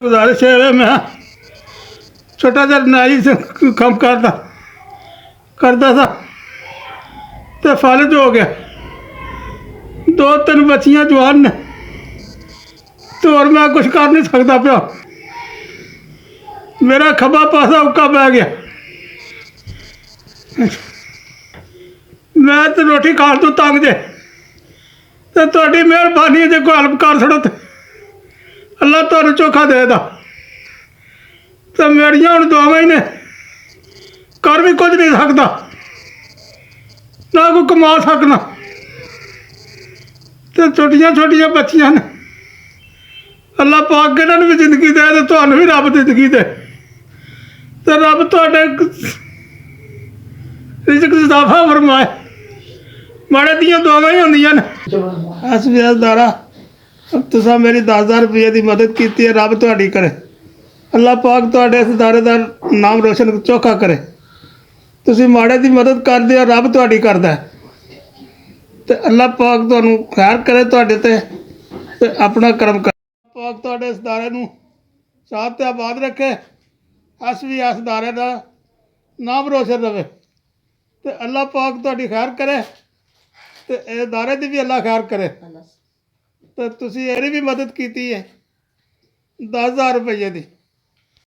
गुजारिश है मैं छोटा जहा नाई से काम करता था तो फालिज हो गया। 2-3 बच्चियां जवान ने तो और मैं कुछ कर नहीं सकता पिया। मेरा खब्बा पासा उक्का पै गया। मैं तो रोटी खाण तो तंग जे तो तुहाडी मेहरबानी जे कोई हेल्प कर छड़ो तो अल्लाह तुहानू चोखा देदा। तो मेरिया हुण 2 महीने कर भी कुछ नहीं सकता ना कोई कमा सकना। तो छोटिया छोटिया बच्चियां ने अल्लाह पाक इन्हां नूं भी जिंदगी दे तो तुहानू भी रब जिंदगी दे तो रब तुहाडे रिज़्क इजाफा फरमाए। माड़े दियां दुआवां ही होंदियां ने। हस्बी तुसां मेरी 10,000 रुपये की मदद की है। रब तुहाडी करे अल्लाह पाक तुहाडे इस इदारे का नाम रोशन चोखा करे। तुसीं माड़े की मदद करदे हो रब तुहाडी करदा है तो अल्लाह पाक तुहानू खैर करे तुहाडे ते अपना करम करे। पाक तुहाडे इस इदारे नूं साथ ते आबाद रखे। अस भी इस इदारे का नाम रोशन रवे तो अल्लाह पाक तुहाडी खैर करे तो इदारे की भी अल्लाह खैर करे। तो तुसीं एहदी भी मदद की है 10,000 रुपये की।